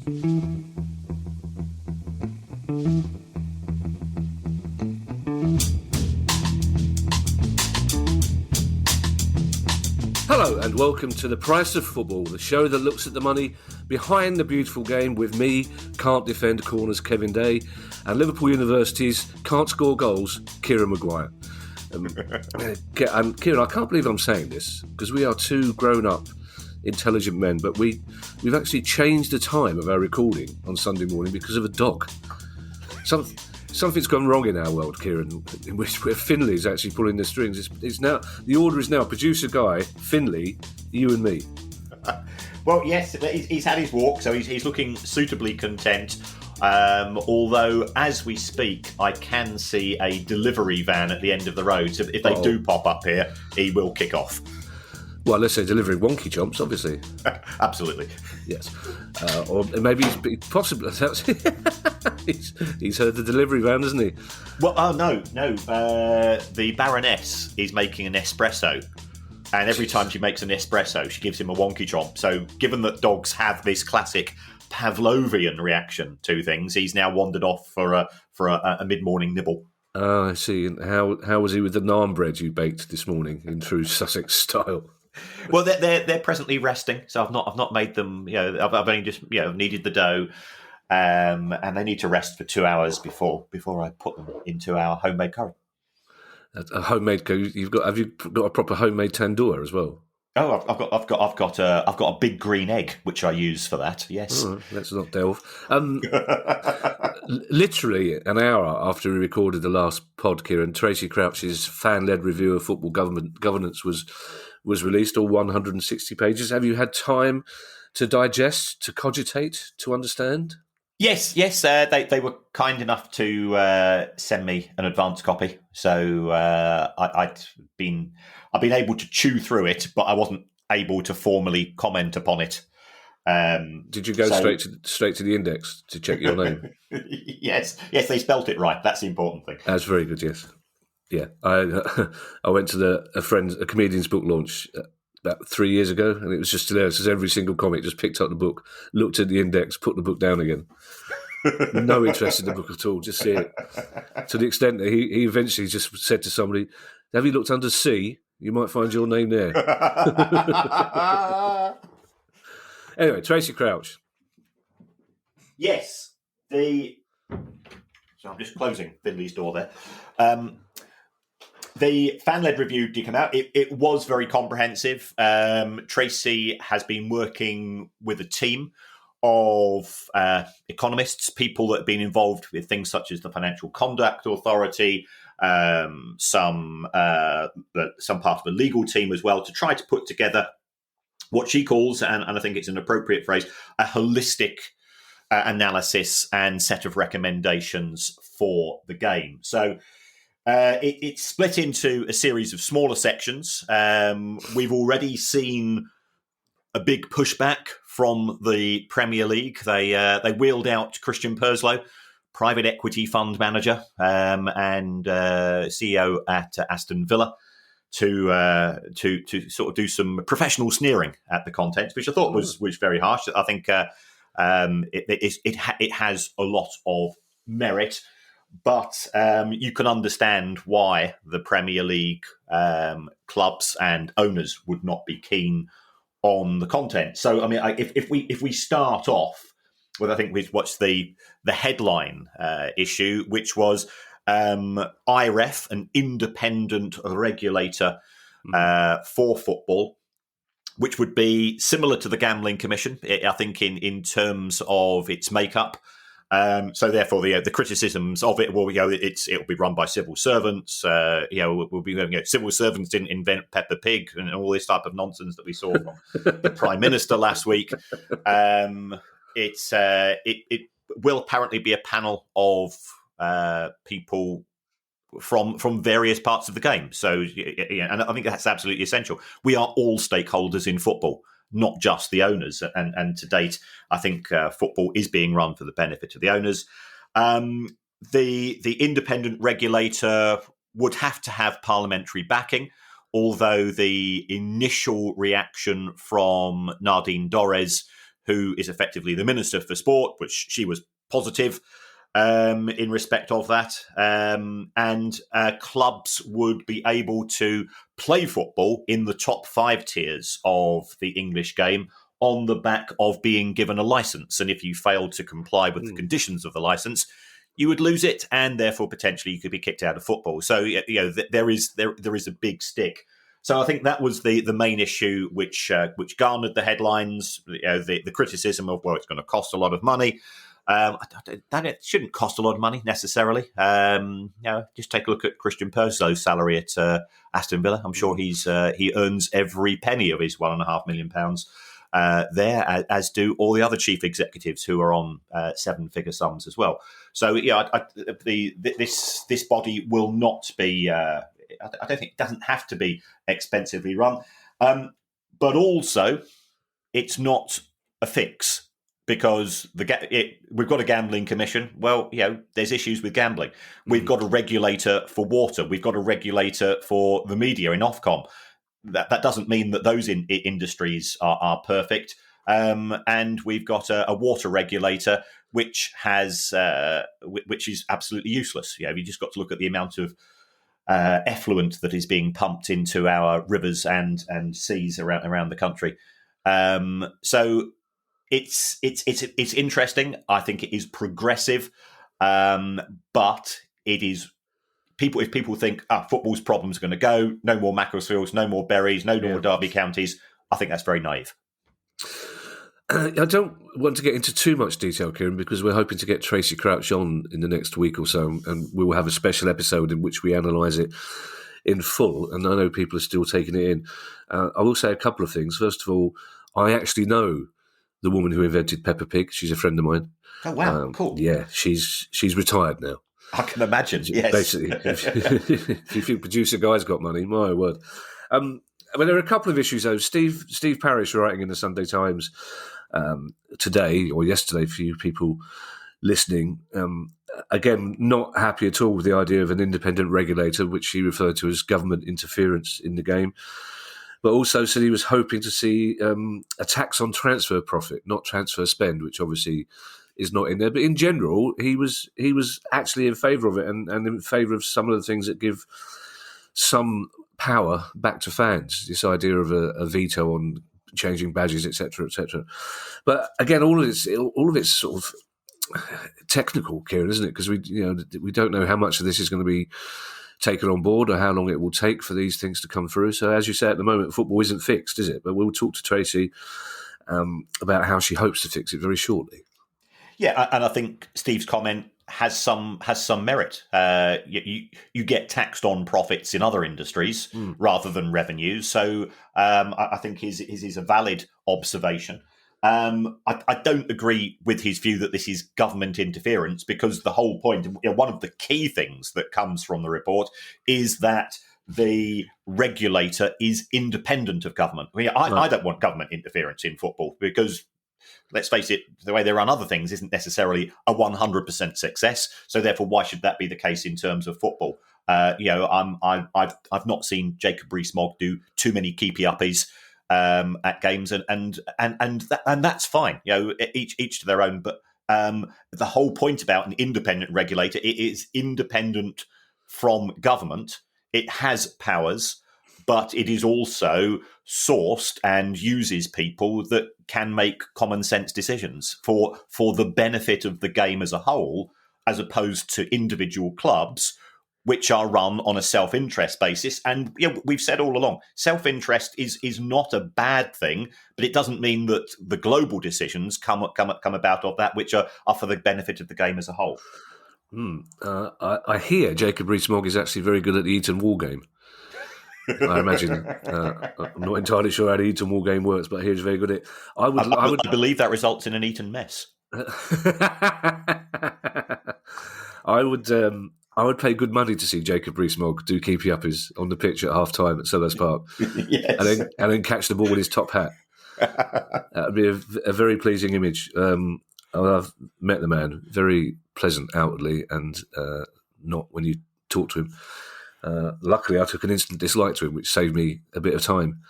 Hello and welcome to The Price of Football, the show that looks at the money behind the beautiful game with me, can't defend corners Kevin Day, and Liverpool University's can't score goals, Kieran Maguire. And Kieran, I can't believe I'm saying this, because we are two grown-up, intelligent men, but we've actually changed the time of our recording on Sunday morning because of a dog. Something's gone wrong in our world, Kieran, in which where Finley's actually pulling the strings. It's now the order is now producer Guy, Finley, you and me. Well, yes, he's had his walk, so he's looking suitably content. Although, as we speak, I can see a delivery van at the end of the road. So if they do pop up here, he will kick off. Well, let's say delivering wonky chomps, obviously. Absolutely. Yes. Or maybe he's possibly... he's heard the delivery van, hasn't he? Well, no. The Baroness is making an espresso. And every time she makes an espresso, she gives him a wonky chomp. So given that dogs have this classic Pavlovian reaction to things, he's now wandered off for a mid-morning nibble. Oh, I see. And how was he with the naan bread you baked this morning in true Sussex style? Well, they're presently resting, so I've not made them. I've only just kneaded the dough, and they need to rest for 2 hours before I put them into our homemade curry. A homemade curry. Have you got a proper homemade tandoor as well? Oh, I've got a big green egg which I use for that. Yes. All right, let's not delve. Literally an hour after we recorded the last pod, Kieran, Tracy Crouch's fan-led review of football governance was released, all 160 pages. Have you had time to digest, to cogitate, to understand? Yes. They were kind enough to send me an advance copy, so I've been able to chew through it, but I wasn't able to formally comment upon it. Did you go straight to the index to check your name? Yes, they spelt it right. That's the important thing. That's very good. Yes, yeah. I went to a comedian's book launch about 3 years ago, and it was just hilarious because every single comic just picked up the book, looked at the index, put the book down again. No interest in the book at all, just see it. To the extent that he eventually just said to somebody, "Have you looked under C? You might find your name there." Anyway, Tracy Crouch. Yes, so I'm just closing Finley's door there. The fan-led review did come out. It was very comprehensive. Tracy has been working with a team of economists, people that have been involved with things such as the Financial Conduct Authority, some part of the legal team as well, to try to put together what she calls, and I think it's an appropriate phrase, a holistic analysis and set of recommendations for the game. So it's split into a series of smaller sections. We've already seen a big pushback from the Premier League. They wheeled out Christian Purslow, private equity fund manager and CEO at Aston Villa, to sort of do some professional sneering at the content, which I thought was very harsh. I think it has a lot of merit, but you can understand why the Premier League clubs and owners would not be keen on the content. So, I mean, if we start off with, I think, what's the headline issue, which was IREF, an independent regulator for football, which would be similar to the Gambling Commission, I think, in terms of its makeup. So therefore, the criticisms of it will it'll be run by civil servants. We'll be civil servants didn't invent Peppa Pig and all this type of nonsense that we saw from the Prime Minister last week. It will apparently be a panel of people from various parts of the game. So, and I think that's absolutely essential. We are all stakeholders in football, not just the owners. And to date, I think football is being run for the benefit of the owners. The independent regulator would have to have parliamentary backing, although the initial reaction from Nadine Dorres, who is effectively the Minister for Sport, which she was positive in respect of that. And clubs would be able to play football in the top 5 tiers of the English game on the back of being given a licence. And if you failed to comply with the conditions of the licence, you would lose it, and therefore potentially you could be kicked out of football. So there is a big stick. So I think that was the main issue which garnered the headlines. The criticism of, well, it's going to cost a lot of money. That it shouldn't cost a lot of money necessarily. Just take a look at Christian Purslow's salary at Aston Villa. I'm sure he earns every penny of his £1.5 million there, as do all the other chief executives who are on 7-figure sums as well. So this body will not be. I don't think it doesn't have to be expensively run, but also it's not a fix. Because we've got a gambling commission. Well, there's issues with gambling. We've got a regulator for water. We've got a regulator for the media in Ofcom. That doesn't mean that those industries are perfect. And we've got a water regulator which is absolutely useless. You just got to look at the amount of effluent that is being pumped into our rivers and seas around the country. So. It's interesting. I think it is progressive, but it is people. If people think football's problems are going to go, no more Macclesfields, no more Berries, no more Derby counties, I think that's very naive. I don't want to get into too much detail, Kieran, because we're hoping to get Tracy Crouch on in the next week or so, and we will have a special episode in which we analyse it in full. And I know people are still taking it in. I will say a couple of things. First of all, I actually know the woman who invented Peppa Pig. She's a friend of mine. Oh, wow. Cool. Yeah, she's retired now. I can imagine, yes. Basically, if you think producer guy's got money, my word. There are a couple of issues, though. Steve Parish, writing in the Sunday Times today or yesterday for you people listening, again, not happy at all with the idea of an independent regulator, which he referred to as government interference in the game. But also said he was hoping to see a tax on transfer profit, not transfer spend, which obviously is not in there. But in general, he was actually in favour of it and in favour of some of the things that give some power back to fans. This idea of a veto on changing badges, etc., etc. But again, all of it's sort of technical, Kieran, isn't it? Because we don't know how much of this is going to be taken on board or how long it will take for these things to come through. So as you say, at the moment, football isn't fixed, is it? But we'll talk to Tracy about how she hopes to fix it very shortly. Yeah, and I think Steve's comment has some merit. You get taxed on profits in other industries rather than revenues. So I think his is a valid observation. I don't agree with his view that this is government interference, because the whole point, one of the key things that comes from the report is that the regulator is independent of government. I don't want government interference in football because, let's face it, the way they run other things isn't necessarily a 100% success. So therefore, why should that be the case in terms of football? I've not seen Jacob Rees-Mogg do too many keepy-uppies at games, and that's fine. Each to their own. But the whole point about an independent regulator, it is independent from government. It has powers, but it is also sourced and uses people that can make common sense decisions for the benefit of the game as a whole, as opposed to individual clubs which are run on a self-interest basis. And we've said all along, self-interest is not a bad thing, but it doesn't mean that the global decisions come about of that which are for the benefit of the game as a whole. I hear Jacob Rees-Mogg is actually very good at the Eton Wall game. I imagine. I'm not entirely sure how the Eton Wall game works, but I hear he's very good at it. I believe that results in an Eton mess. I would pay good money to see Jacob Rees-Mogg do keepy-uppies on the pitch at half-time at Selhurst Park. Yes. and then catch the ball with his top hat. That would be a very pleasing image. I've met the man, very pleasant outwardly, and not when you talk to him. Luckily, I took an instant dislike to him, which saved me a bit of time.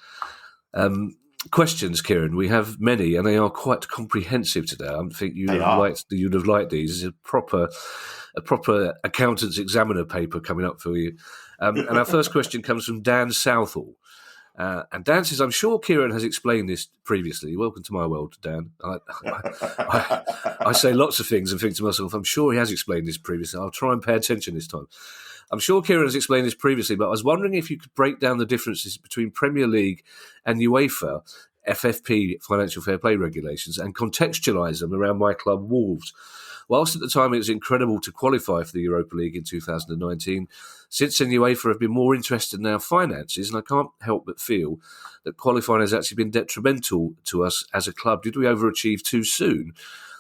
questions, Kieran. We have many, and they are quite comprehensive today. I think They are. you'd have liked these. It's a proper accountant's examiner paper coming up for you. And our first question comes from Dan Southall. And Dan says, I'm sure Kieran has explained this previously. Welcome to my world, Dan. I say lots of things and think to myself, I'm sure he has explained this previously. I'll try and pay attention this time. I'm sure Kieran has explained this previously, but I was wondering if you could break down the differences between Premier League and UEFA FFP, Financial Fair Play regulations, and contextualise them around my club, Wolves. Whilst at the time it was incredible to qualify for the Europa League in 2019, since then UEFA have been more interested in our finances, and I can't help but feel that qualifying has actually been detrimental to us as a club. Did we overachieve too soon,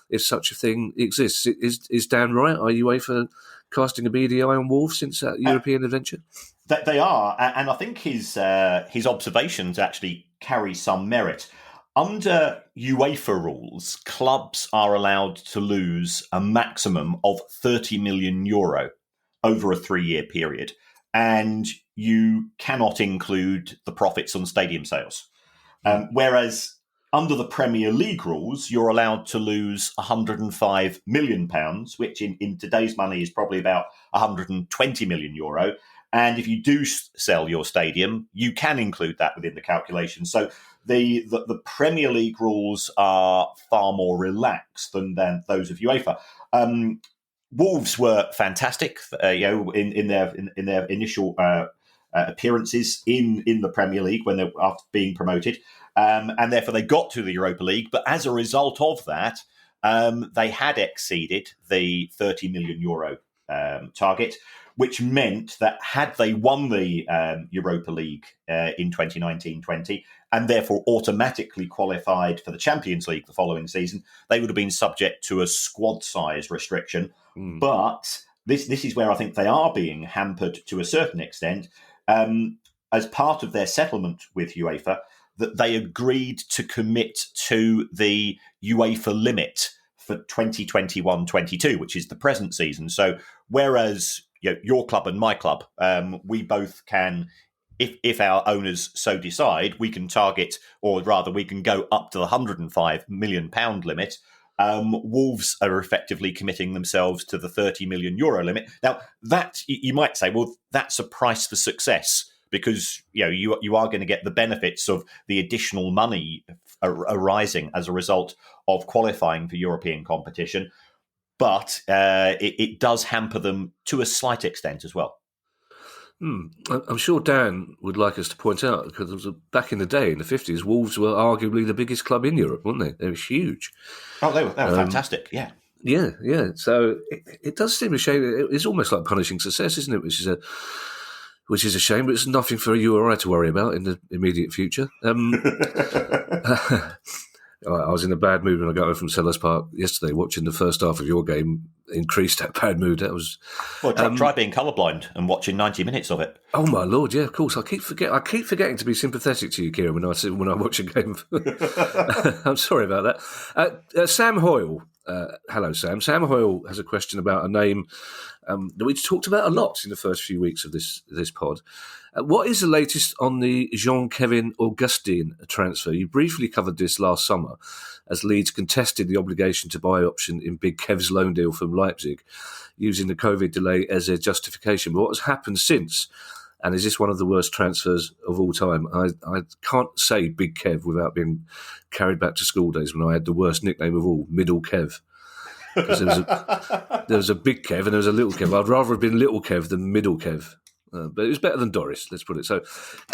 if such a thing exists? Is Dan right? Are UEFA casting a beady eye on Wolves since that European adventure? They are, and I think his observations actually carry some merit. Under UEFA rules, clubs are allowed to lose a maximum of €30 million over a 3-year period, and you cannot include the profits on stadium sales. Whereas under the Premier League rules, you're allowed to lose £105 million, which in today's money is probably about €120 million. And if you do sell your stadium, you can include that within the calculation. So the Premier League rules are far more relaxed than those of UEFA. Wolves were fantastic, in their initial appearances in the Premier League when they after being promoted, and therefore they got to the Europa League. But as a result of that, they had exceeded the €30 million target, which meant that had they won the Europa League in 2019-20 and therefore automatically qualified for the Champions League the following season, they would have been subject to a squad size restriction. But this is where I think they are being hampered to a certain extent. As part of their settlement with UEFA, that they agreed to commit to the UEFA limit for 2021-22, which is the present season. So whereas your club and my club, we both can, if our owners so decide, we can target, or rather we can go up to the £105 million limit. Wolves are effectively committing themselves to the €30 million limit. Now, that you might say, well, that's a price for success, because you are going to get the benefits of the additional money arising as a result of qualifying for European competition. But it does hamper them to a slight extent as well. I'm sure Dan would like us to point out, because back in the day, in the 50s, Wolves were arguably the biggest club in Europe, weren't they? They were huge. Oh, they were fantastic, yeah. Yeah. So it does seem a shame. It's almost like punishing success, isn't it? Which is a shame, but it's nothing for you or I to worry about in the immediate future. I was in a bad mood when I got home from Sellers Park yesterday. Watching the first half of your game increased that bad mood. That was try being colourblind and watching 90 minutes of it. Oh my lord, yeah, of course. I keep forgetting to be sympathetic to you, Kieran, when I watch a game. I'm sorry about that. Sam Hoyle. Hello, Sam. Sam Hoyle has a question about a name that we talked about a lot in the first few weeks of this pod. What is the latest on the Jean-Kevin Augustin transfer? You briefly covered this last summer as Leeds contested the obligation to buy option in Big Kev's loan deal from Leipzig, using the COVID delay as their justification. But what has happened since? And is this one of the worst transfers of all time? I can't say Big Kev without being carried back to school days when I had the worst nickname of all, Middle Kev. Because there was a Big Kev and there was a Little Kev. I'd rather have been Little Kev than Middle Kev. But it was better than Doris, let's put it. So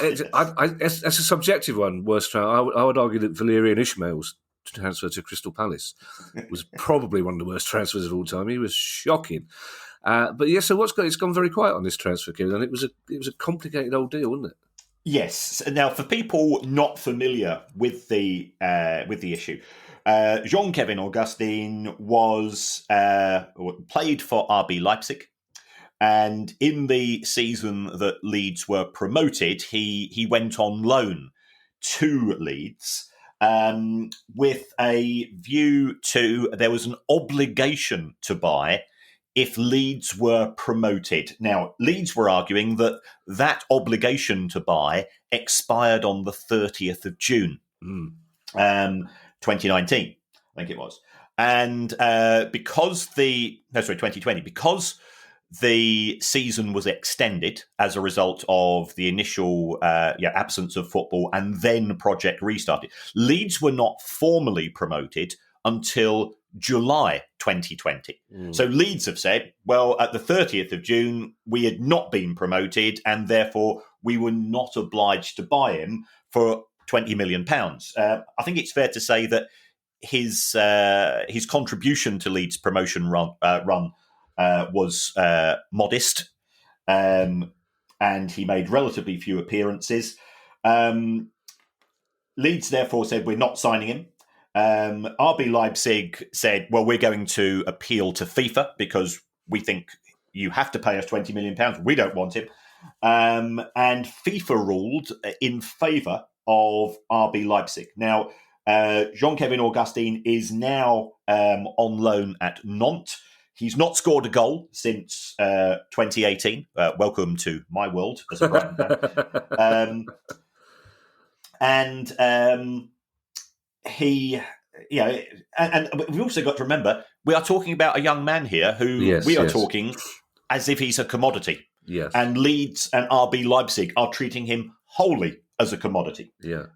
it's a subjective one, worst transfer. I would argue that Valerian Ismail's transfer to Crystal Palace was probably one of the worst transfers of all time. He was shocking. But yeah, so it's gone very quiet on this transfer, Kieran, and it was a complicated old deal, wasn't it? Yes. Now, for people not familiar with the issue, Jean-Kevin Augustin was played for RB Leipzig, and in the season that Leeds were promoted, he went on loan to Leeds with a view to there was an obligation to buy if Leeds were promoted. Now, Leeds were arguing that obligation to buy expired on the 30th of June Mm. 2019, I think it was. And because 2020, because the season was extended as a result of the initial absence of football and then Project restarted, Leeds were not formally promoted until July 2020. So Leeds have said, well, at the 30th of June, we had not been promoted and therefore we were not obliged to buy him for £20 million. I think it's fair to say that his contribution to Leeds' promotion run was modest, and he made relatively few appearances. Leeds therefore said, we're not signing him. RB Leipzig said, well, we're going to appeal to FIFA because we think you have to pay us £20 million. We don't want him. And FIFA ruled in favour of RB Leipzig. Now, Jean-Kevin Augustin is now on loan at Nantes. He's not scored a goal since 2018. Welcome to my world as a Brighton fan. And he, and we've also got to remember, we are talking about a young man here who we are talking as if he's a commodity. Yes. And Leeds and RB Leipzig are treating him wholly as a commodity. Yeah.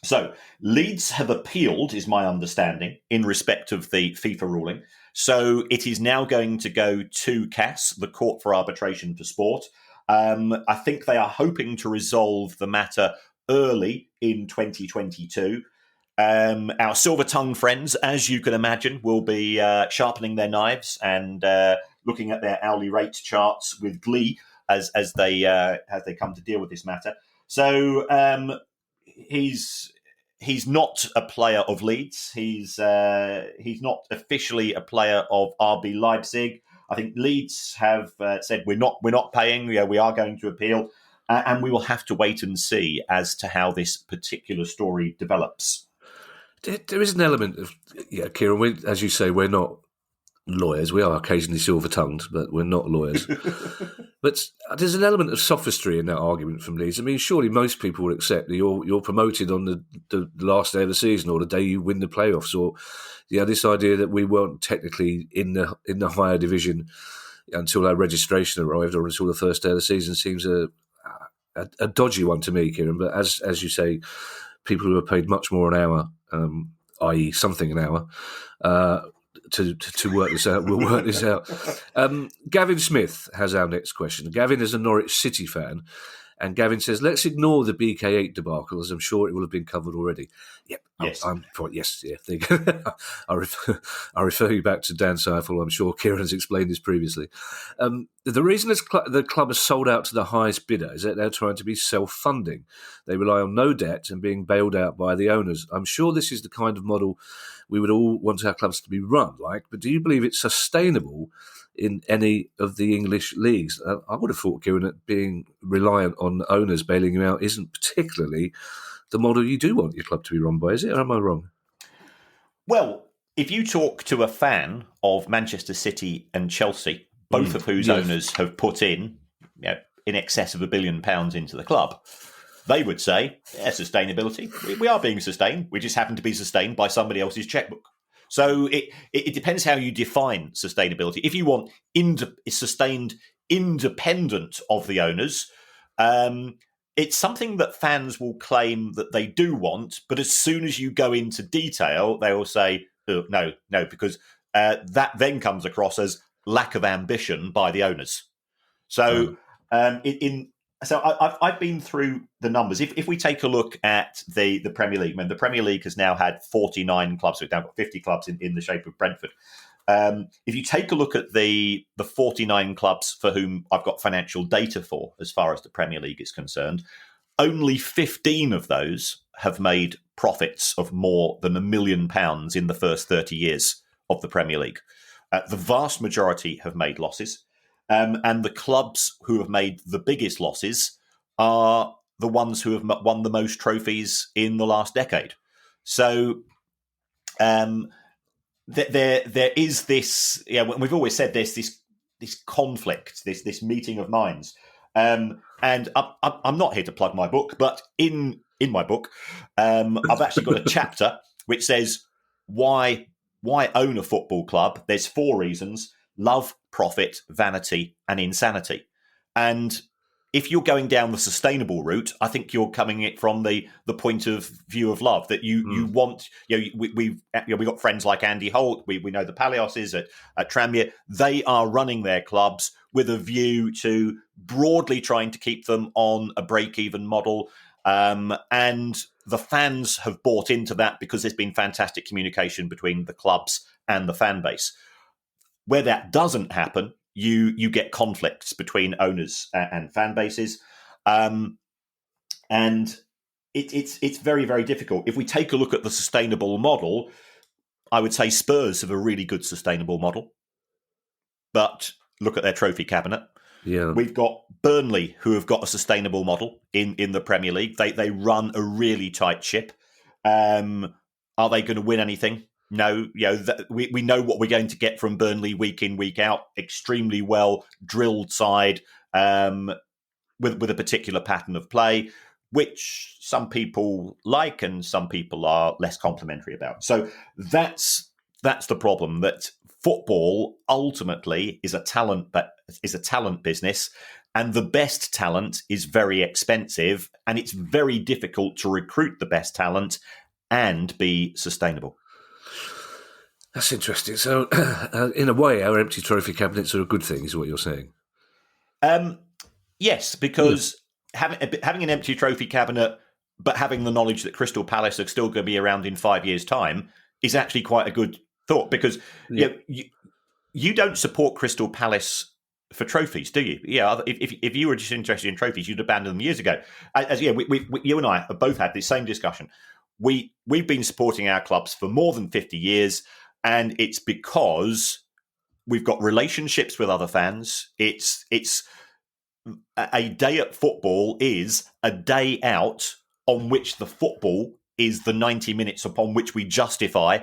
So Leeds have appealed, is my understanding, in respect of the FIFA ruling. So it is now going to go to CAS, the Court for Arbitration for Sport. I think they are hoping to resolve the matter early in 2022. Our silver-tongued friends, as you can imagine, will be sharpening their knives and looking at their hourly rate charts with glee as they come to deal with this matter. So he's not a player of Leeds. He's not officially a player of RB Leipzig. I think Leeds have said we're not paying. We are going to appeal, and we will have to wait and see as to how this particular story develops. There is an element of Kieran. As you say, we're not lawyers. We are occasionally silver-tongued, but we're not lawyers. But there's an element of sophistry in that argument from Leeds. I mean, surely most people would accept that you're promoted on the last day of the season or the day you win the playoffs, or this idea that we weren't technically in the higher division until our registration arrived or until the first day of the season seems a dodgy one to me, Kieran. But as you say, people who are paid much more an hour, i.e. something an hour, to work this out, we'll work this out. Gavin Smith has our next question. Gavin is a Norwich City fan, and Gavin says, let's ignore the BK8 debacle, as I'm sure it will have been covered already. Yep. Yes. I refer you back to Dan Seifel. I'm sure Kieran's explained this previously. The reason the club has sold out to the highest bidder is that they're trying to be self-funding. They rely on no debt and being bailed out by the owners. I'm sure this is the kind of model we would all want our clubs to be run like, but do you believe it's sustainable in any of the English leagues? I would have thought, Kieran, that being reliant on owners bailing you out isn't particularly the model you do want your club to be run by, is it? Or am I wrong? Well, if you talk to a fan of Manchester City and Chelsea, both of whose owners have put in excess of £1 billion into the club, they would say, sustainability. We are being sustained. We just happen to be sustained by somebody else's checkbook. So it depends how you define sustainability. If you want sustained independent of the owners, it's something that fans will claim that they do want, but as soon as you go into detail, they will say, oh, no, because that then comes across as lack of ambition by the owners. So I've been through the numbers. If we take a look at the Premier League, the Premier League has now had 49 clubs, so it's now got 50 clubs in the shape of Brentford. If you take a look at the 49 clubs for whom I've got financial data for, as far as the Premier League is concerned, only 15 of those have made profits of more than £1 million in the first 30 years of the Premier League. The vast majority have made losses. And the clubs who have made the biggest losses are the ones who have won the most trophies in the last decade. So there is this. We've always said this conflict, this meeting of minds. And I'm not here to plug my book, but in in my book, I've actually got a chapter which says why own a football club. There's 4 reasons: love, profit, vanity, and insanity. And if you're going down the sustainable route, I think you're coming it from the point of view of love, that you want. We've got friends like Andy Holt. We know the Palioses at Tranmere. They are running their clubs with a view to broadly trying to keep them on a break-even model, and the fans have bought into that because there's been fantastic communication between the clubs and the fan base. Where that doesn't happen, you get conflicts between owners and fan bases, and it's very, very difficult. If we take a look at the sustainable model, I would say Spurs have a really good sustainable model, but look at their trophy cabinet. Yeah, We've got Burnley, who have got a sustainable model in the Premier League. They run a really tight ship. Are they going to win anything? No, we know what we're going to get from Burnley week in, week out. Extremely well drilled side, with a particular pattern of play, which some people like and some people are less complimentary about. So that's the problem. That football ultimately is a talent business, and the best talent is very expensive, and it's very difficult to recruit the best talent and be sustainable. that's interesting. So, in a way, our empty trophy cabinets are a good thing, is what you're saying. Yes, because having an empty trophy cabinet, but having the knowledge that Crystal Palace are still going to be around in 5 years' time is actually quite a good thought. Because you don't support Crystal Palace for trophies, do you? Yeah, if you were just interested in trophies, you'd abandon them years ago. You and I have both had this same discussion. We've been supporting our clubs for more than 50 years, and it's because we've got relationships with other fans. It's a day at football is a day out on which the football is the 90 minutes upon which we justify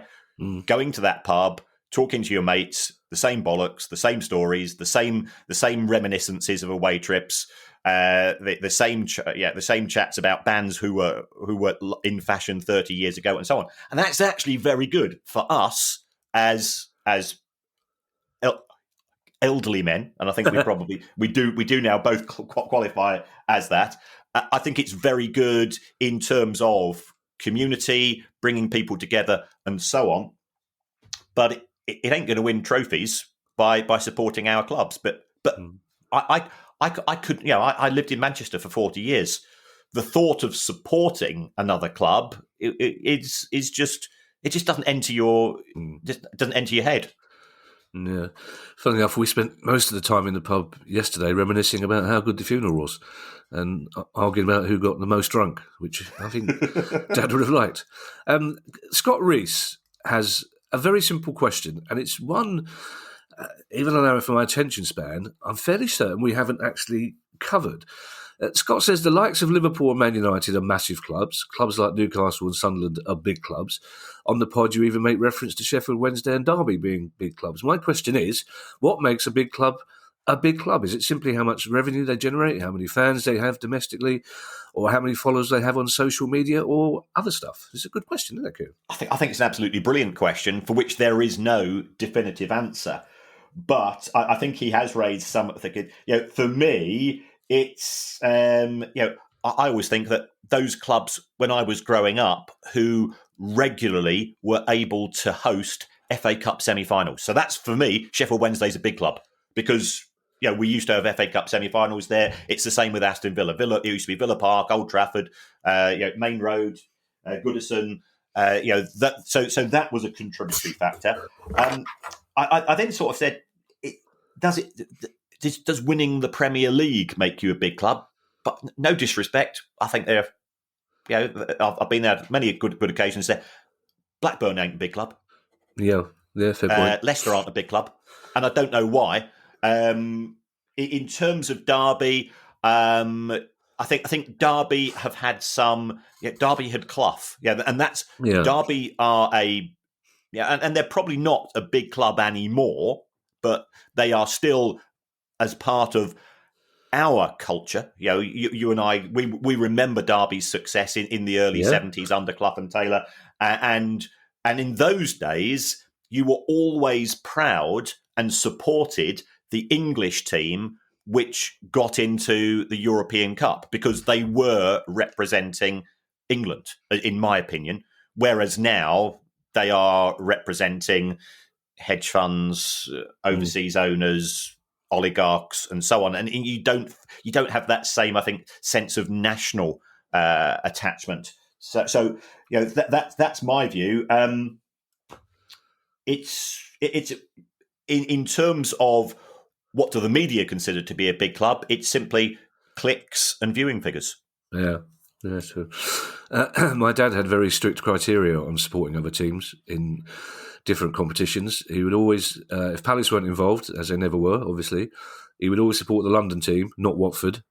going to that pub, talking to your mates, the same bollocks, the same stories, the same reminiscences of away trips, the same chats about bands who were in fashion 30 years ago, and so on. And that's actually very good for us as elderly men, and I think we do now both qualify as that. I think it's very good in terms of community, bringing people together, and so on. But it ain't going to win trophies by supporting our clubs. But I could, I lived in Manchester for 40 years. The thought of supporting another club is just, it just doesn't enter your head. Yeah. Funny enough, we spent most of the time in the pub yesterday reminiscing about how good the funeral was and arguing about who got the most drunk, which I think Dad would have liked. Scott Rees has a very simple question, and it's one, even though for my attention span, I'm fairly certain we haven't actually covered. Scott says the likes of Liverpool and Man United are massive clubs. Clubs like Newcastle and Sunderland are big clubs. On the pod, you even make reference to Sheffield Wednesday and Derby being big clubs. My question is, what makes a big club a big club? Is it simply how much revenue they generate, how many fans they have domestically, or how many followers they have on social media, or other stuff? It's a good question, isn't it, Kieran? I think it's an absolutely brilliant question for which there is no definitive answer. But I think he has raised some. For me, it's I always think that those clubs when I was growing up who regularly were able to host FA Cup semi-finals. So that's, for me, Sheffield Wednesday's a big club because we used to have FA Cup semi-finals there. It's the same with Aston Villa. It used to be Villa Park, Old Trafford, Main Road, Goodison. So that was a contributory factor. I then sort of said, does winning the Premier League make you a big club? But no disrespect, I think they're. I've been there many good occasions. There, Blackburn ain't a big club. Yeah, fair point. Leicester aren't a big club, and I don't know why. In terms of Derby, I think Derby have had some. Derby had Clough, and that's Derby are and they're probably not a big club anymore, but they are still as part of our culture, you and I, we remember Derby's success in the early Yeah. 70s under Clough and Taylor, and in those days, you were always proud and supported the English team which got into the European Cup because they were representing England, in my opinion. Whereas now they are representing hedge funds, overseas owners, oligarchs, and so on. And you don't have that same, I think, sense of national attachment. So that's my view. It's in terms of what do the media consider to be a big club? It's simply clicks and viewing figures. Yeah. Yeah, true. My dad had very strict criteria on supporting other teams in different competitions. He would always, if Palace weren't involved, as they never were, obviously, he would always support the London team, not Watford,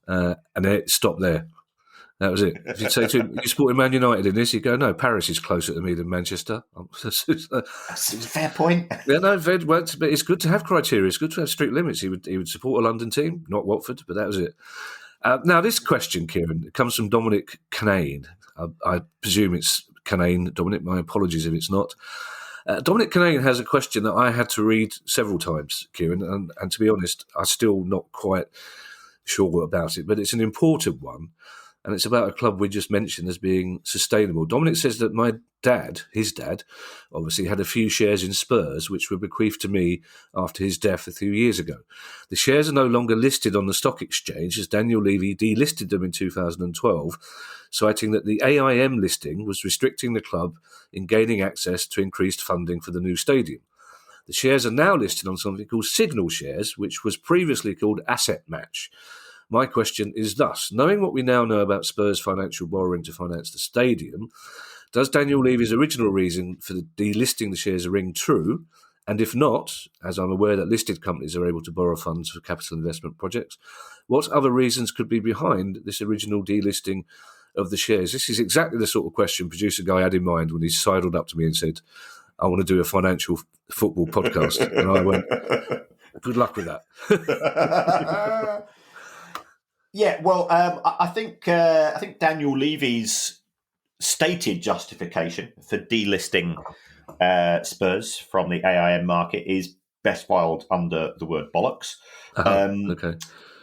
and it stopped there. That was it. If you'd say to him, you supporting Man United in this, he'd go, no, Paris is closer to me than Manchester. That's a fair point. Yeah, no, but it's good to have criteria. It's good to have strict limits. He would support a London team, not Watford, but that was it. Now, this question, Kieran, comes from Dominic Canane. I presume it's Canane, Dominic. My apologies if it's not. Dominic Canane has a question that I had to read several times, Kieran, and to be honest, I'm still not quite sure about it, but it's an important one, and it's about a club we just mentioned as being sustainable. Dominic says that his dad, obviously had a few shares in Spurs, which were bequeathed to me after his death a few years ago. The shares are no longer listed on the stock exchange as Daniel Levy delisted them in 2012, citing that the AIM listing was restricting the club in gaining access to increased funding for the new stadium. The shares are now listed on something called Signal Shares, which was previously called Asset Match. My question is thus, knowing what we now know about Spurs' financial borrowing to finance the stadium, does Daniel Levy's original reason for delisting the shares ring true? And if not, as I'm aware that listed companies are able to borrow funds for capital investment projects, what other reasons could be behind this original delisting of the shares? This is exactly the sort of question producer guy had in mind when he sidled up to me and said, I want to do a financial football podcast. And I went, good luck with that. Yeah, well, I think Daniel Levy's stated justification for delisting Spurs from the AIM market is best filed under the word bollocks. Okay.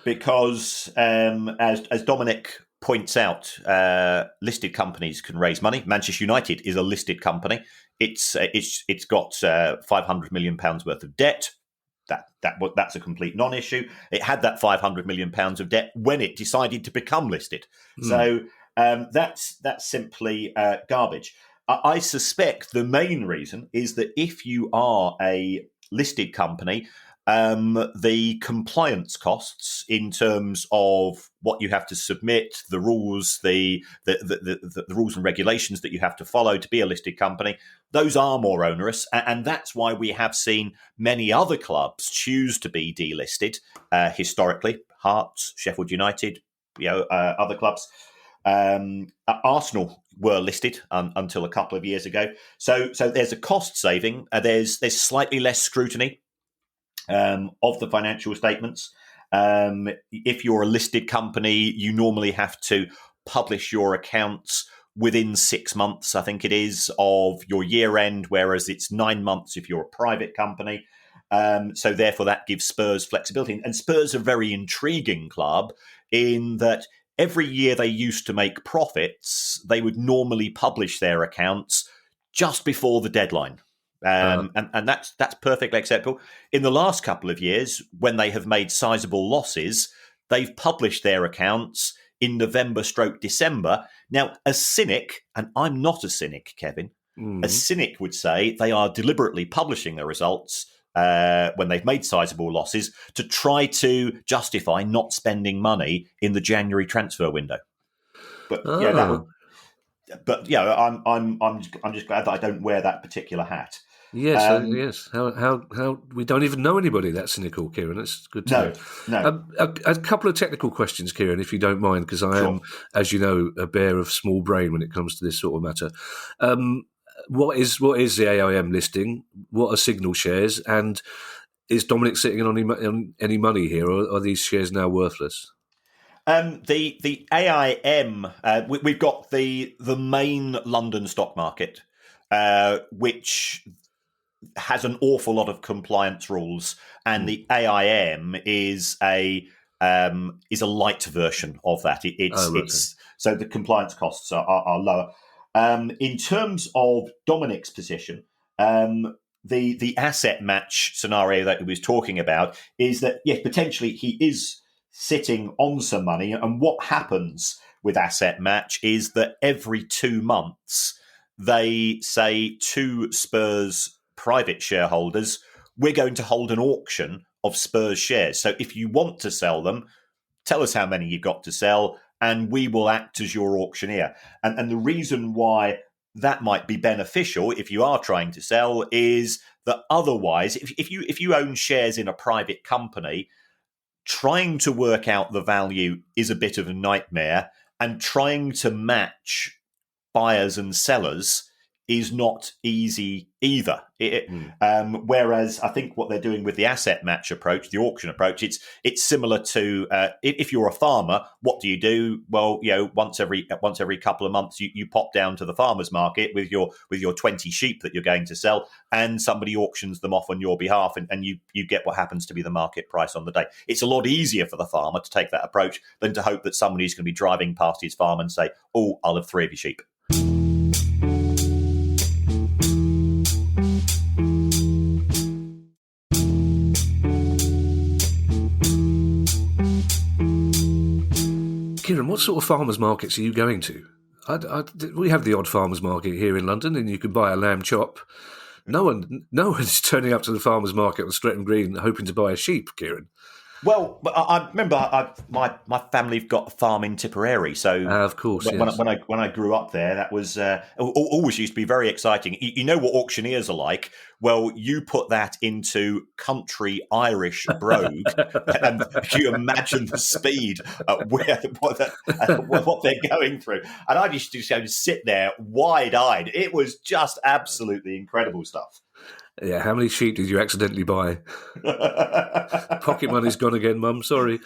Because as Dominic points out, listed companies can raise money. Manchester United is a listed company. It's got £500 million worth of debt. That's a complete non-issue. It had that £500 million of debt when it decided to become listed. So that's simply garbage. I suspect the main reason is that if you are a listed company, the compliance costs in terms of what you have to submit, the rules, the rules and regulations that you have to follow to be a listed company, those are more onerous, and that's why we have seen many other clubs choose to be delisted historically. Hearts, Sheffield United, other clubs. Arsenal were listed until a couple of years ago. So there's a cost saving. There's slightly less scrutiny of the financial statements. If you're a listed company, you normally have to publish your accounts within 6 months, I think it is, of your year end, whereas it's 9 months if you're a private company. So therefore, that gives Spurs flexibility. And Spurs are a very intriguing club in that every year they used to make profits, they would normally publish their accounts just before the deadline. And that's perfectly acceptable. In the last couple of years, when they have made sizable losses, they've published their accounts in November/December. Now, a cynic, and I'm not a cynic, Kevin, a cynic would say they are deliberately publishing their results when they've made sizable losses to try to justify not spending money in the January transfer window. But I'm just glad that I don't wear that particular hat. Yes, yes. How we don't even know anybody that cynical, Kieran. That's good to know. No. A couple of technical questions, Kieran, if you don't mind, because I am, as you know, a bear of small brain when it comes to this sort of matter. What is the AIM listing? What are Signal shares? And is Dominic sitting on any money here, or are these shares now worthless? The AIM, we've got the main London stock market, which has an awful lot of compliance rules, and the AIM is a light version of that. It's so the compliance costs are lower. In terms of Dominic's position, the asset match scenario that he was talking about is that yes, potentially he is sitting on some money, and what happens with asset match is that every 2 months they say to Spurs private shareholders, we're going to hold an auction of Spurs shares. So if you want to sell them, tell us how many you've got to sell, and we will act as your auctioneer. And the reason why that might be beneficial if you are trying to sell is that otherwise, if you own shares in a private company, trying to work out the value is a bit of a nightmare, and trying to match buyers and sellers is not easy either. Whereas I think what they're doing with the asset match approach, the auction approach, it's similar to if you're a farmer, what do? Well, once every couple of months, you pop down to the farmers market with your 20 sheep that you're going to sell, and somebody auctions them off on your behalf, and you get what happens to be the market price on the day. It's a lot easier for the farmer to take that approach than to hope that somebody's going to be driving past his farm and say, "Oh, I'll have 3 of your sheep." Kieran, what sort of farmers markets are you going to? We have the odd farmers market here in London, and you can buy a lamb chop. No one's turning up to the farmers market on Streatham Green hoping to buy a sheep, Kieran. Well, I remember my family have got a farm in Tipperary, so of course, yes. when I grew up there, that was always used to be very exciting. You know what auctioneers are like? Well, you put that into country Irish brogue, and you imagine the speed at what they're going through. And I used to sit there wide-eyed. It was just absolutely incredible stuff. Yeah, how many sheep did you accidentally buy? Pocket money's gone again, Mum. Sorry.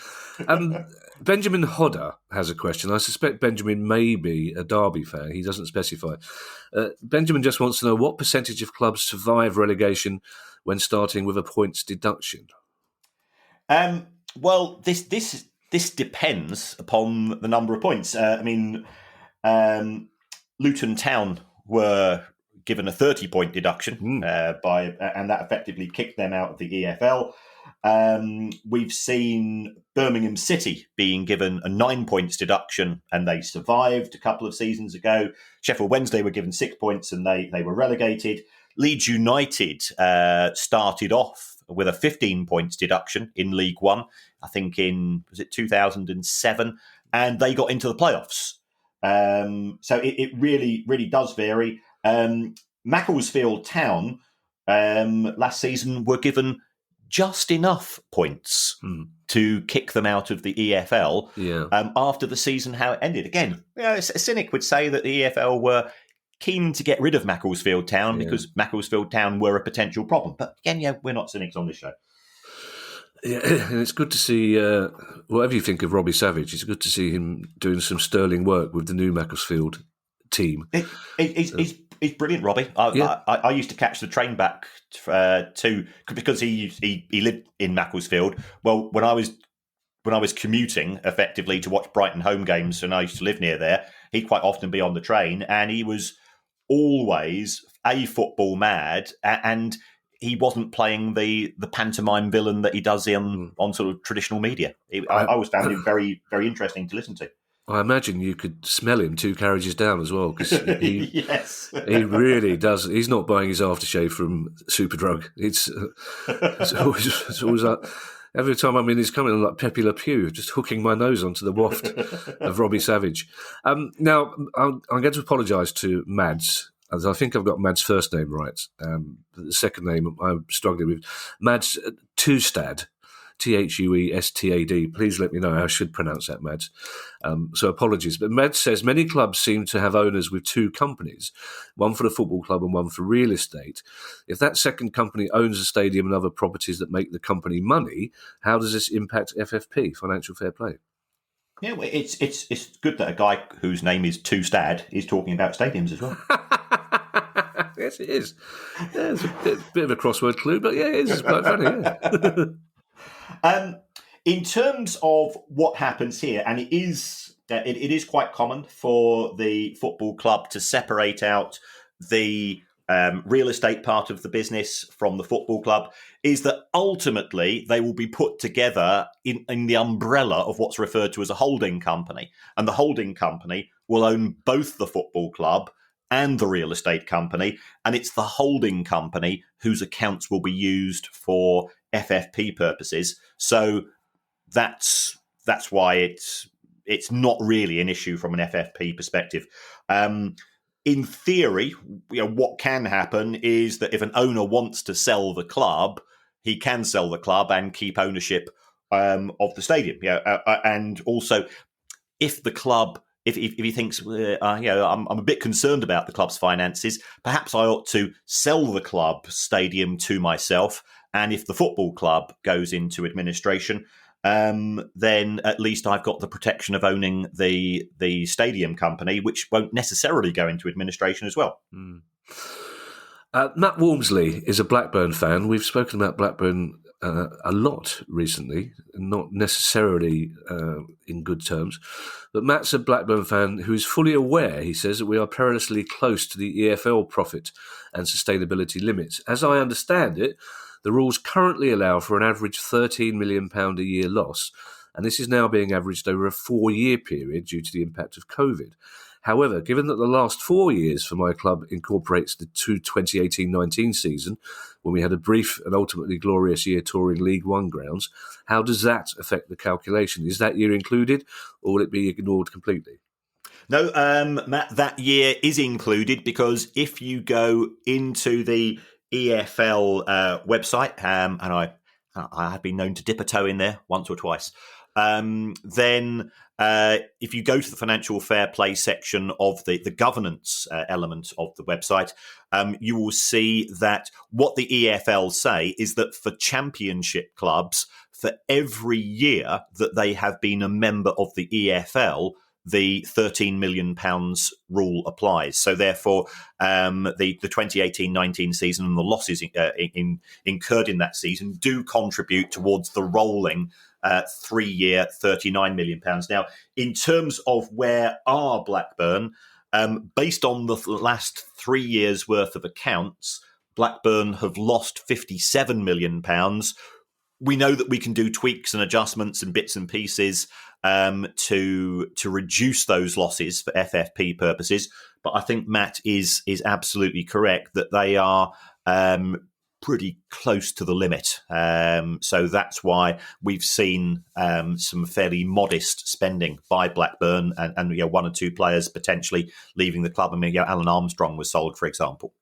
Benjamin Hodder has a question. I suspect Benjamin may be a Derby fan. He doesn't specify. Benjamin just wants to know what percentage of clubs survive relegation when starting with a points deduction. Well, this depends upon the number of points. Luton Town were given a 30-point deduction and that effectively kicked them out of the EFL. We've seen Birmingham City being given a 9 points deduction, and they survived a couple of seasons ago. Sheffield Wednesday were given 6 points, and they were relegated. Leeds United started off with a 15 points deduction in League One, I think was it 2007, and they got into the playoffs. So it really, really does vary. Macclesfield Town last season were given just enough points to kick them out of the EFL after the season, how it ended. Again, a cynic would say that the EFL were keen to get rid of Macclesfield Town because Macclesfield Town were a potential problem. But again, we're not cynics on this show. Yeah, and it's good to see, whatever you think of Robbie Savage, it's good to see him doing some sterling work with the new Macclesfield team. He's brilliant, Robbie. I used to catch the train back because he lived in Macclesfield. Well, when I was commuting effectively to watch Brighton home games, and I used to live near there, he'd quite often be on the train, and he was always football mad, and he wasn't playing the pantomime villain that he does on sort of traditional media. I always found him very, very interesting to listen to. I imagine you could smell him 2 carriages down as well, because he really does. He's not buying his aftershave from Superdrug. It's always like, every time I'm in his company, I'm like Pepe Le Pew, just hooking my nose onto the waft of Robbie Savage. Now, I'm going to apologise to Mads, as I think I've got Mads' first name right. The second name I'm struggling with. Mads Tustad Thuestad. Please let me know how I should pronounce that, Mads. So apologies. But Mads says many clubs seem to have owners with two companies, one for the football club and one for real estate. If that second company owns the stadium and other properties that make the company money, how does this impact FFP, financial fair play? Yeah, well, it's good that a guy whose name is Stad is talking about stadiums as well. Yes, it is. Yeah, it's a bit of a crossword clue, but yeah, it is. It's quite funny, yeah. In terms of what happens here, and it is quite common for the football club to separate out the real estate part of the business from the football club, is that ultimately they will be put together in the umbrella of what's referred to as a holding company. And the holding company will own both the football club and the real estate company. And it's the holding company whose accounts will be used for FFP purposes. So that's why it's not really an issue from an FFP perspective. In theory, what can happen is that if an owner wants to sell the club, he can sell the club and keep ownership of the stadium. And also, if the club, if he thinks, I'm a bit concerned about the club's finances, perhaps I ought to sell the club stadium to myself. And if the football club goes into administration, then at least I've got the protection of owning the stadium company, which won't necessarily go into administration as well. Mm. Matt Walmsley is a Blackburn fan. We've spoken about Blackburn a lot recently, not necessarily in good terms. But Matt's a Blackburn fan who is fully aware, he says, that we are perilously close to the EFL profit and sustainability limits. As I understand it, the rules currently allow for an average £13 million a year loss, and this is now being averaged over a 4-year period due to the impact of COVID. However, given that the last 4 years for my club incorporates the 2018-19 season, when we had a brief and ultimately glorious year touring League One grounds, how does that affect the calculation? Is that year included, or will it be ignored completely? No, Matt, that year is included because if you go into the EFL website, and I have been known to dip a toe in there once or twice, then if you go to the financial fair play section of the governance element of the website, you will see that what the EFL say is that for championship clubs, for every year that they have been a member of the EFL, the £13 million rule applies. So therefore, the 2018-19 season and the losses incurred in that season do contribute towards the rolling 3-year £39 million. Now, in terms of where are Blackburn, based on the last 3 years' worth of accounts, Blackburn have lost £57 million. We know that we can do tweaks and adjustments and bits and pieces to reduce those losses for FFP purposes. But I think Matt is absolutely correct that they are pretty close to the limit. So that's why we've seen some fairly modest spending by Blackburn and one or two players potentially leaving the club. I mean, Alan Armstrong was sold, for example.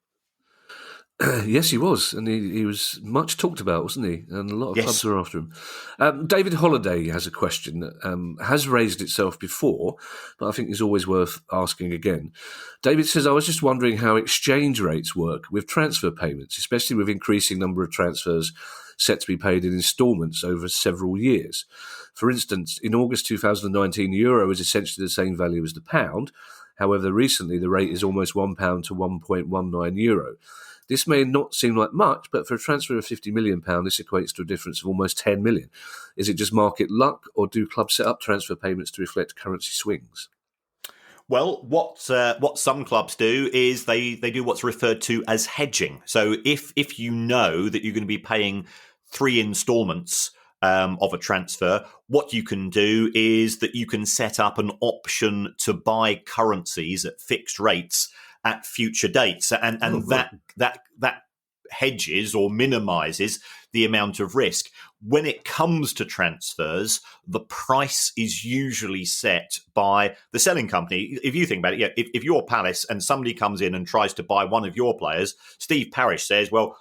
Yes, he was, and he was much talked about, wasn't he? And a lot of Yes. clubs were after him. David Holliday has a question that has raised itself before, but I think is always worth asking again. David says, I was just wondering how exchange rates work with transfer payments, especially with increasing number of transfers set to be paid in instalments over several years. For instance, in August 2019, the euro is essentially the same value as the pound. However, recently the rate is almost £1 to €1.19. This may not seem like much, but for a transfer of £50 million, this equates to a difference of almost £10 million. Is it just market luck, or do clubs set up transfer payments to reflect currency swings? Well, what some clubs do is they do what's referred to as hedging. So if you know that you're going to be paying 3 instalments of a transfer, what you can do is that you can set up an option to buy currencies at fixed rates at future dates, and that hedges or minimises the amount of risk. When it comes to transfers, the price is usually set by the selling company. If you think about it, if you're Palace and somebody comes in and tries to buy one of your players, Steve Parish says, well,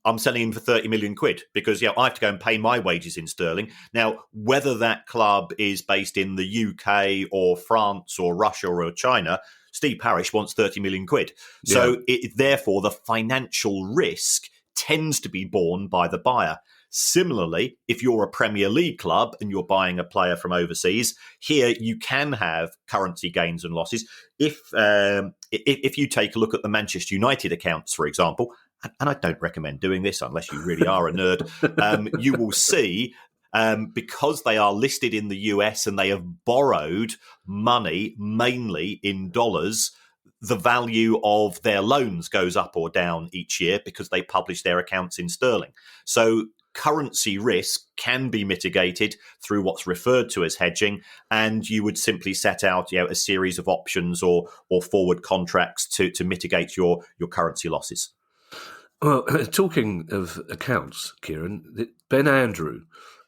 I'm selling him for 30 million quid because I have to go and pay my wages in sterling. Now, whether that club is based in the UK or France or Russia or China, Steve Parish wants 30 million quid. Yeah. So therefore, the financial risk tends to be borne by the buyer. Similarly, if you're a Premier League club and you're buying a player from overseas, here you can have currency gains and losses. If you take a look at the Manchester United accounts, for example, and I don't recommend doing this unless you really are a nerd, you will see because they are listed in the US and they have borrowed money mainly in dollars, the value of their loans goes up or down each year because they publish their accounts in sterling. So currency risk can be mitigated through what's referred to as hedging, and you would simply set out a series of options or forward contracts to mitigate your currency losses. Well, talking of accounts, Kieran, Ben Andrew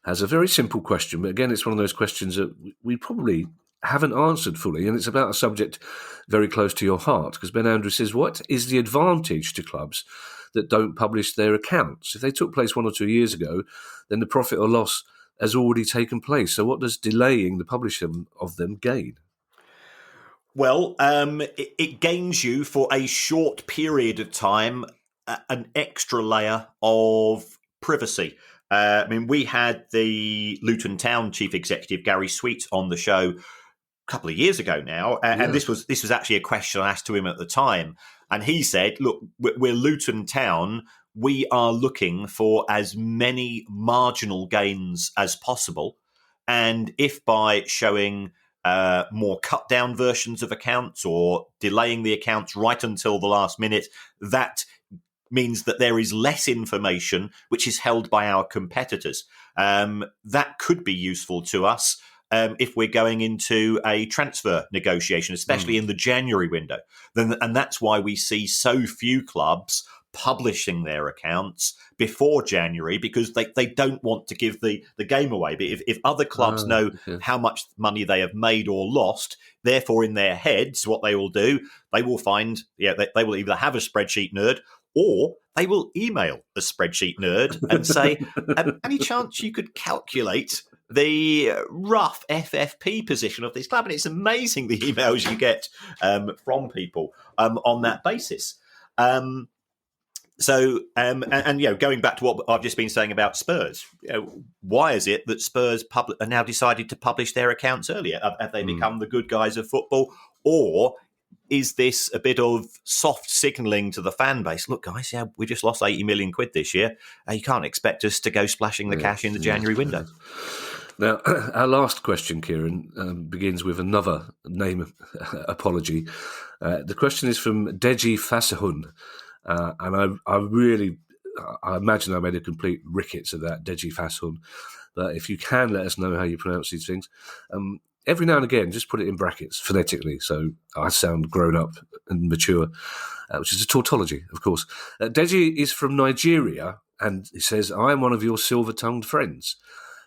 has a very simple question, but again, it's one of those questions that we probably haven't answered fully, and it's about a subject very close to your heart, because Ben Andrew says, what is the advantage to clubs that don't publish their accounts? If they took place 1 or 2 years ago, then the profit or loss has already taken place. So what does delaying the publishing of them gain? Well, it gains you for a short period of time an extra layer of privacy. We had the Luton Town chief executive, Gary Sweet, on the show couple of years ago now, and this was actually a question I asked to him at the time, and he said, "Look, we're Luton Town. We are looking for as many marginal gains as possible, and if by showing more cut down versions of accounts or delaying the accounts right until the last minute, that means that there is less information which is held by our competitors. That could be useful to us." If we're going into a transfer negotiation, especially in the January window. And that's why we see so few clubs publishing their accounts before January, because they don't want to give the game away. But if other clubs know how much money they have made or lost, therefore in their heads, what they will do, they will find, they will either have a spreadsheet nerd or they will email a spreadsheet nerd and say, any chance you could calculate the rough FFP position of this club? And it's amazing the emails you get from people on that basis. Going back to what I've just been saying about Spurs, why is it that Spurs are now decided to publish their accounts earlier? Have they become the good guys of football, or is this a bit of soft signalling to the fan base? Look, guys, we just lost 80 million quid this year. You can't expect us to go splashing the cash in the January window. Now, our last question, Kieran, begins with another name apology. The question is from Deji Fasahun, and I imagine I made a complete rickets of that, Deji Fasahun. But if you can let us know how you pronounce these things, every now and again, just put it in brackets phonetically, so I sound grown up and mature, which is a tautology, of course. Deji is from Nigeria, and he says, "I am one of your silver-tongued friends."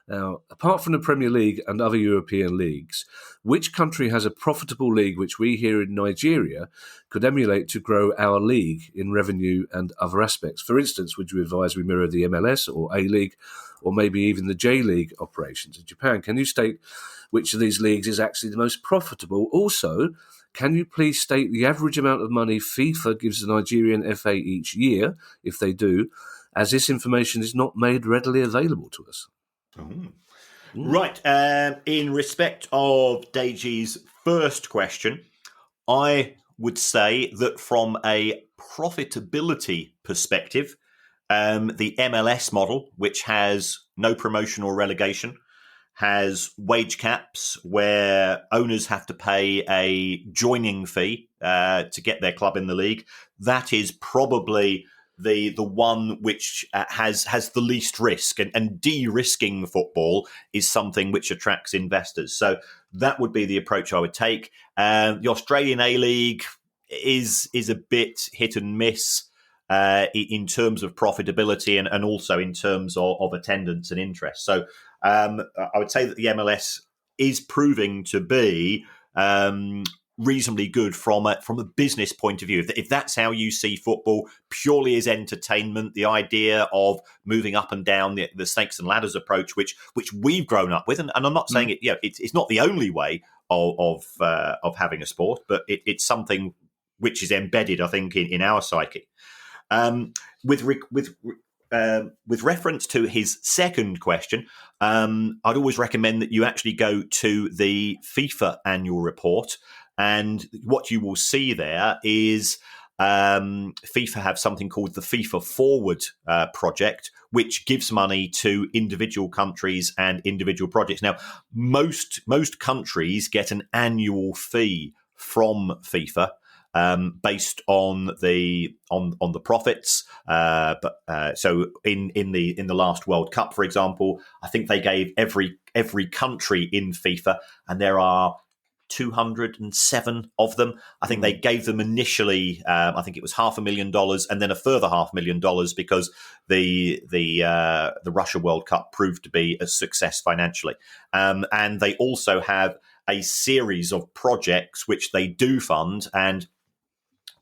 Now, apart from the Premier League and other European leagues, which country has a profitable league which we here in Nigeria could emulate to grow our league in revenue and other aspects? For instance, would you advise we mirror the MLS or A-League or maybe even the J-League operations in Japan? Can you state which of these leagues is actually the most profitable? Also, can you please state the average amount of money FIFA gives the Nigerian FA each year, if they do, as this information is not made readily available to us? Right. In respect of Deji's first question, I would say that from a profitability perspective, the MLS model, which has no promotion or relegation, has wage caps where owners have to pay a joining fee to get their club in the league. That is probably the one which has the least risk, and de-risking football is something which attracts investors. So that would be the approach I would take. The Australian A-League is a bit hit and miss in terms of profitability and also in terms of attendance and interest. So I would say that the MLS is proving to be reasonably good from a business point of view. If that's how you see football, purely as entertainment, the idea of moving up and down the snakes and ladders approach, which we've grown up with, and I'm not saying it. It's not the only way of having a sport, but it's something which is embedded, I think, in our psyche. With reference to his second question, I'd always recommend that you actually go to the FIFA annual report. And what you will see there is FIFA have something called the FIFA Forward project, which gives money to individual countries and individual projects. Now, most countries get an annual fee from FIFA. Based on the profits, so in the last World Cup, for example, I think they gave every country in FIFA, and there are 207 of them. I think they gave them initially, I think it was $500,000, and then a further $500,000 because the Russia World Cup proved to be a success financially, and they also have a series of projects which they do fund. And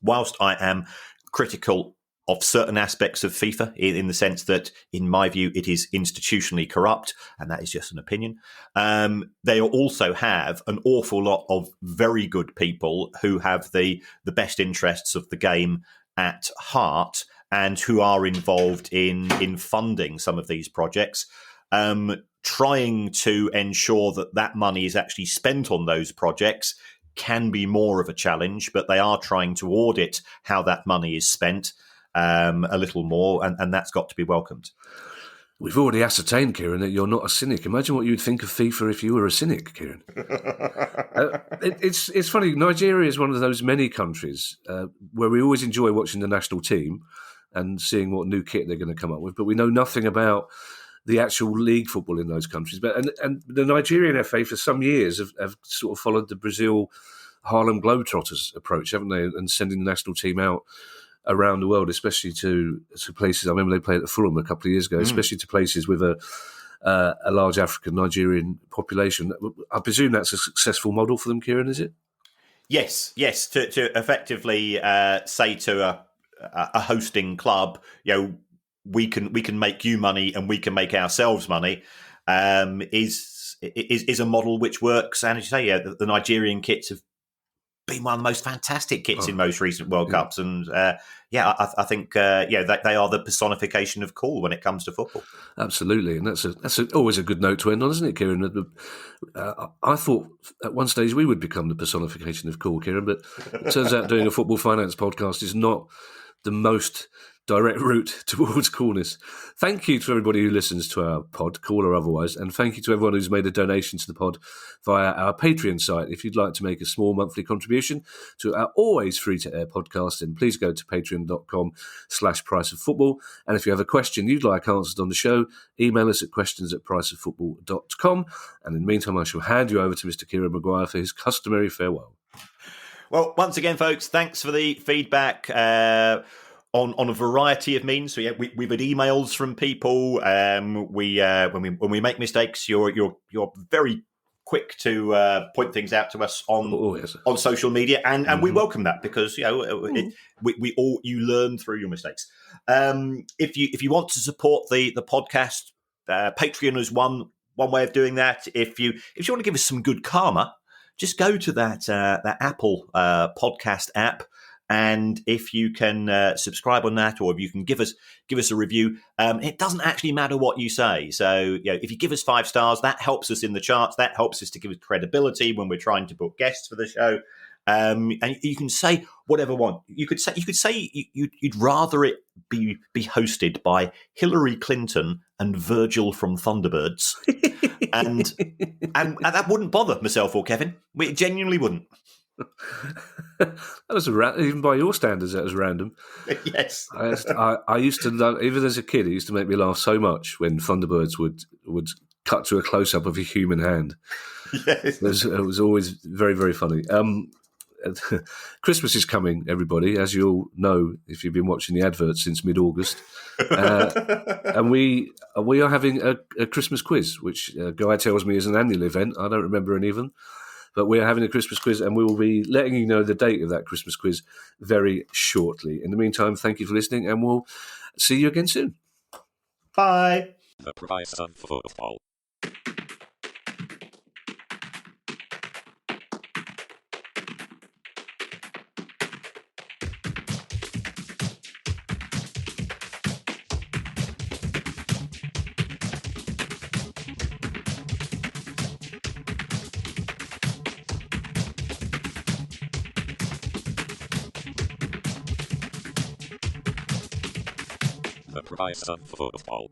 whilst I am critical of certain aspects of FIFA in the sense that, in my view, it is institutionally corrupt, and that is just an opinion, they also have an awful lot of very good people who have the best interests of the game at heart and who are involved in funding some of these projects, trying to ensure that money is actually spent on those projects can be more of a challenge, but they are trying to audit how that money is spent a little more, and that's got to be welcomed. We've already ascertained, Kieran, that you're not a cynic. Imagine what you'd think of FIFA if you were a cynic, Kieran. It's funny. Nigeria is one of those many countries where we always enjoy watching the national team and seeing what new kit they're going to come up with, but we know nothing about the actual league football in those countries. But and the Nigerian FA for some years have sort of followed the Brazil Harlem Globetrotters approach, haven't they? And sending the national team out around the world, especially to places. I remember they played at Fulham a couple of years ago, especially to places with a large African Nigerian population. I presume that's a successful model for them, Kieran, is it? Yes. To effectively say to a hosting club, we can make you money and we can make ourselves money, is a model which works. And as you say, the Nigerian kits have been one of the most fantastic kits in most recent World Cups. And I think they are the personification of cool when it comes to football. Absolutely, and that's always a good note to end on, isn't it, Kieran? I thought at one stage we would become the personification of cool, Kieran, but it turns out doing a football finance podcast is not the most direct route towards coolness. Thank you to everybody who listens to our pod, cool or otherwise, and thank you to everyone who's made a donation to the pod via our Patreon site. If you'd like to make a small monthly contribution to our always free-to-air podcast, then please go to patreon.com/priceoffootball. And if you have a question you'd like answered on the show, email us at questions@priceoffootball.com. And in the meantime, I shall hand you over to Mr. Kieran Maguire for his customary farewell. Well, once again, folks, thanks for the feedback on a variety of means. So we've had emails from people. When we make mistakes, you're very quick to point things out to us on social media, and we welcome that because we all you learn through your mistakes. If you want to support the podcast, Patreon is one way of doing that. If you want to give us some good karma, just go to that Apple podcast app, and if you can subscribe on that, or if you can give us a review, it doesn't actually matter what you say. So if you give us 5 stars, that helps us in the charts. That helps us to give us credibility when we're trying to book guests for the show. And you can say whatever you want. You could say you'd rather it be hosted by Hillary Clinton and Virgil from Thunderbirds, and that wouldn't bother myself or Kevin. We genuinely wouldn't. That was even by your standards, that was random. Yes, I used to love, even as a kid, it used to make me laugh so much when Thunderbirds would cut to a close up of a human hand. Yes, it was always very, very funny. Christmas is coming, everybody, as you all know if you've been watching the adverts since mid-August. And we are having a Christmas quiz, which Guy tells me is an annual event. I don't remember any of them. But we're having a Christmas quiz, and we will be letting you know the date of that Christmas quiz very shortly. In the meantime, thank you for listening, and we'll see you again soon. Bye. The price of football. The price of football.